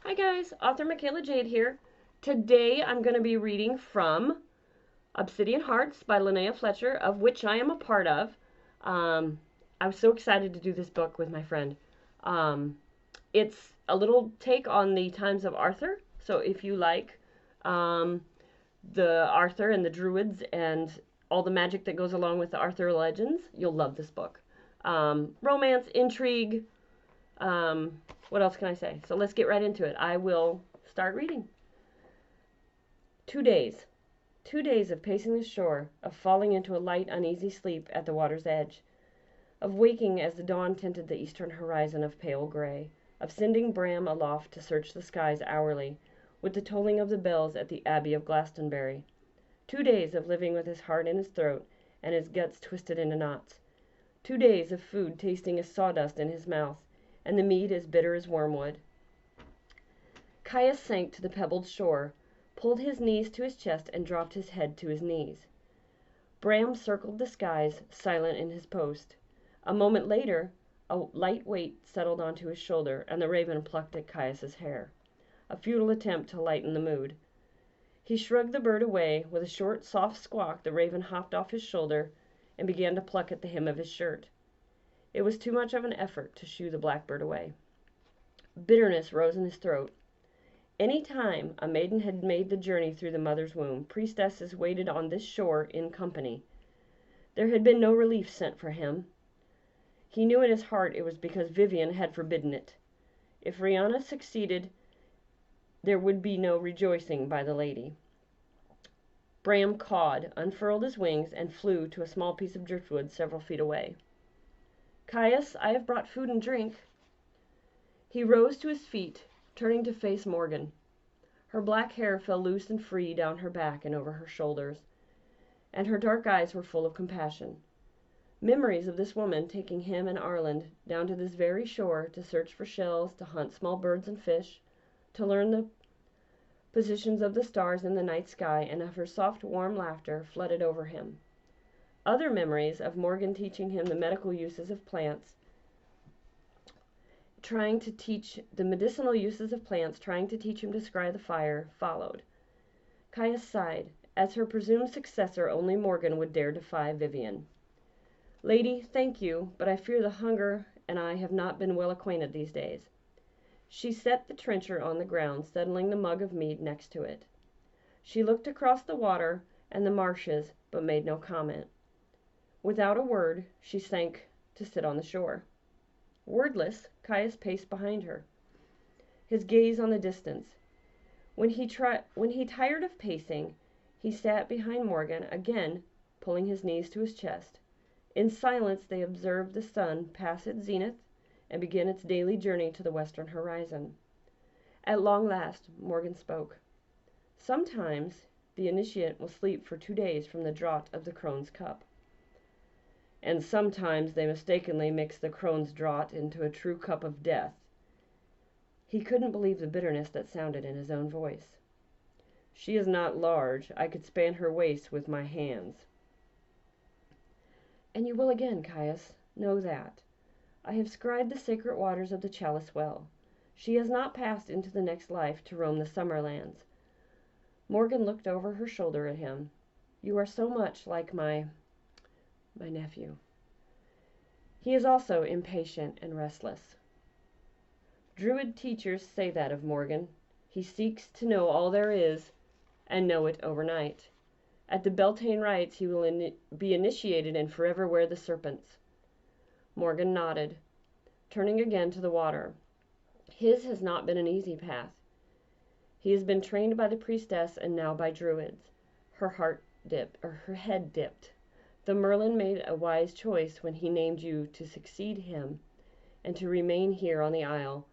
Hi guys, author Michaela Jade here. Today I'm going to be reading from Obsidian Hearts by Linnea Fletcher, of which I am a part of. I was so excited to do this book with my friend. Um, it's a little take on the times of Arthur, so if you like um, the Arthur and the Druids and all the magic that goes along with the Arthur legends, you'll love this book. Romance, intrigue, um, what else can I say? So let's get right into it. I will start reading. 2 days. 2 days of pacing the shore, of falling into a light, uneasy sleep at the water's edge, of waking as the dawn tinted the eastern horizon of pale gray, of sending Bram aloft to search the skies hourly, with the tolling of the bells at the Abbey of Glastonbury. 2 days of living with his heart in his throat and his guts twisted into knots. 2 days of food tasting as sawdust in his mouth, and the meat as bitter as wormwood. Caius sank to the pebbled shore, pulled his knees to his chest, and dropped his head to his knees. Bram circled the skies, silent in his post. A moment later, a light weight settled onto his shoulder, and the raven plucked at Caius's hair, a futile attempt to lighten the mood. He shrugged the bird away. With a short, soft squawk, the raven hopped off his shoulder and began to pluck at the hem of his shirt. It was too much of an effort to shoo the blackbird away. Bitterness rose in his throat. Any time a maiden had made the journey through the mother's womb, priestesses waited on this shore in company. There had been no relief sent for him. He knew in his heart it was because Vivian had forbidden it. If Rihanna succeeded, there would be no rejoicing by the lady. Bram cawed, unfurled his wings, and flew to a small piece of driftwood several feet away. Caius, I have brought food and drink. He rose to his feet, turning to face Morgan. Her black hair fell loose and free down her back and over her shoulders, and her dark eyes were full of compassion. Memories of this woman taking him and Arland down to this very shore to search for shells, to hunt small birds and fish, to learn the positions of the stars in the night sky, and of her soft, warm laughter flooded over him. Other memories of Morgan teaching him the medical uses of plants, trying to teach him to scry the fire, followed. Caius sighed. As her presumed successor, only Morgan would dare defy Vivian. Lady, thank you, but I fear the hunger and I have not been well acquainted these days. She set the trencher on the ground, settling the mug of mead next to it. She looked across the water and the marshes, but made no comment. Without a word, she sank to sit on the shore. Wordless, Caius paced behind her, his gaze on the distance. When he tired of pacing, he sat behind Morgan, again pulling his knees to his chest. In silence they observed the sun pass its zenith and begin its daily journey to the western horizon. At long last, Morgan spoke. Sometimes the initiate will sleep for 2 days from the draught of the crone's cup. And sometimes they mistakenly mix the crone's draught into a true cup of death. He couldn't believe the bitterness that sounded in his own voice. She is not large. I could span her waist with my hands. And you will again, Caius. Know that. I have scried the sacred waters of the chalice well. She has not passed into the next life to roam the summer lands. Morgan looked over her shoulder at him. You are so much like my nephew. He is also impatient and restless. Druid teachers say that of Morgan. He seeks to know all there is and know it overnight. At the Beltane rites he will be initiated and forever wear the serpents. Morgan nodded, turning again to the water. His has not been an easy path. He has been trained by the priestess and now by druids. Her head dipped. The Merlin made a wise choice when he named you to succeed him and to remain here on the isle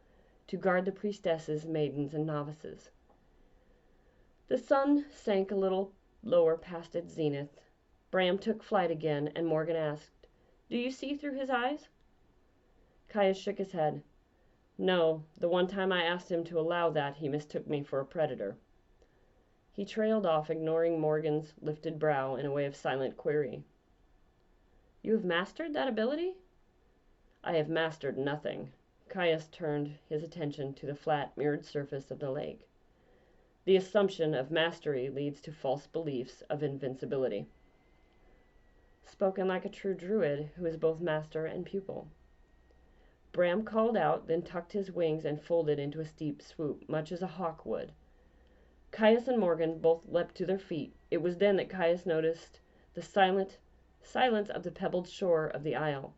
to guard the priestesses, maidens, and novices. The sun sank a little lower past its zenith. Bram took flight again, and Morgan asked, Do you see through his eyes? Caius shook his head. No, the one time I asked him to allow that, he mistook me for a predator. He trailed off, ignoring Morgan's lifted brow in a way of silent query. You have mastered that ability? I have mastered nothing. Caius turned his attention to the flat, mirrored surface of the lake. The assumption of mastery leads to false beliefs of invincibility. Spoken like a true druid who is both master and pupil. Bram called out, then tucked his wings and folded into a steep swoop, much as a hawk would. Caius and Morgan both leapt to their feet. It was then that Caius noticed the silence of the pebbled shore of the isle.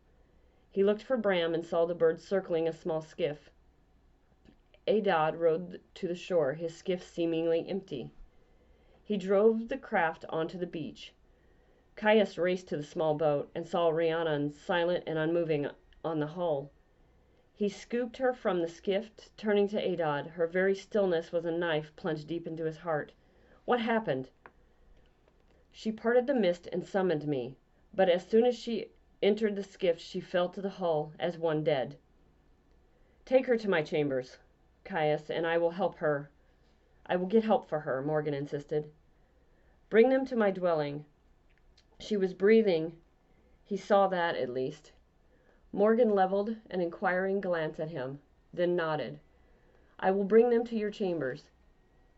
He looked for Bram and saw the bird circling a small skiff. Adad rowed to the shore, his skiff seemingly empty. He drove the craft onto the beach. Caius raced to the small boat and saw Rhiannon silent and unmoving on the hull. He scooped her from the skiff, turning to Adad. Her very stillness was a knife plunged deep into his heart. What happened? She parted the mist and summoned me, but as soon as she entered the skiff, she fell to the hull as one dead. Take her to my chambers, Caius, and I will help her. I will get help for her, Morgan insisted. Bring them to my dwelling. She was breathing. He saw that, at least. Morgan leveled an inquiring glance at him, then nodded. I will bring them to your chambers.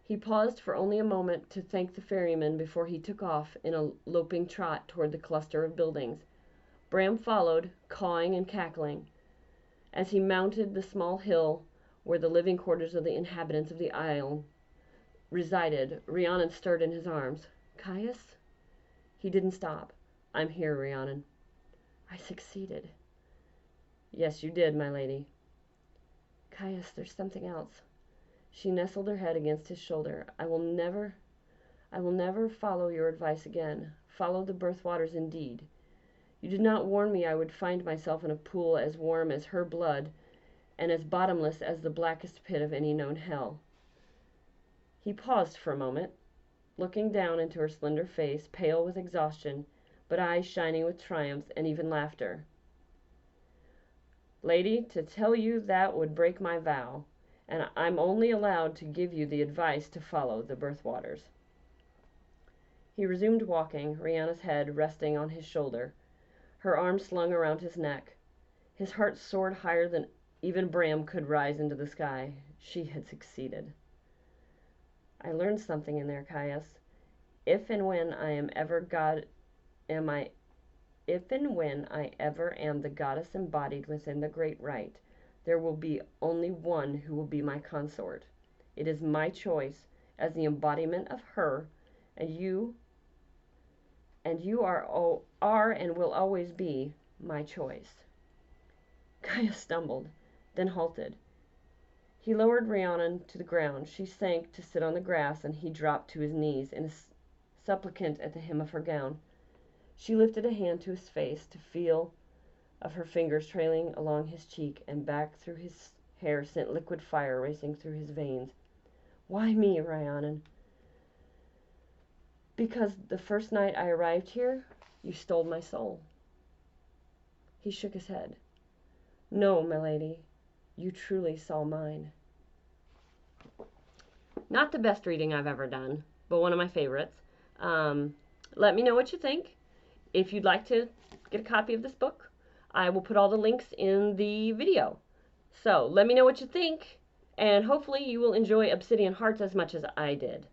He paused for only a moment to thank the ferryman before he took off in a loping trot toward the cluster of buildings. Bram followed, cawing and cackling. As he mounted the small hill where the living quarters of the inhabitants of the isle resided, Rhiannon stirred in his arms. Caius? He didn't stop. I'm here, Rhiannon. I succeeded. Yes, you did, my lady. Caius, there's something else. She nestled her head against his shoulder. I will never follow your advice again. Follow the birth waters indeed. You did not warn me I would find myself in a pool as warm as her blood and as bottomless as the blackest pit of any known hell. He paused for a moment, looking down into her slender face, pale with exhaustion, but eyes shining with triumph and even laughter. Lady, to tell you that would break my vow, and I'm only allowed to give you the advice to follow the birth waters. He resumed walking, Rhianna's head resting on his shoulder, her arms slung around his neck. His heart soared higher than even Bram could rise into the sky. She had succeeded. I learned something in there, Caius. If and when I ever am the goddess embodied within the great rite, there will be only one who will be my consort. It is my choice as the embodiment of her, and you are and will always be my choice. Caius stumbled, then halted. He lowered Rhiannon to the ground. She sank to sit on the grass, and he dropped to his knees, in a supplicant at the hem of her gown. She lifted a hand to his face to feel of her fingers trailing along his cheek, and back through his hair sent liquid fire racing through his veins. Why me, Rhiannon? Because the first night I arrived here, you stole my soul. He shook his head. No, my lady, you truly saw mine. Not the best reading I've ever done, but one of my favorites. Let me know what you think. If you'd like to get a copy of this book, I will put all the links in the video. So let me know what you think, and hopefully you will enjoy Obsidian Hearts as much as I did.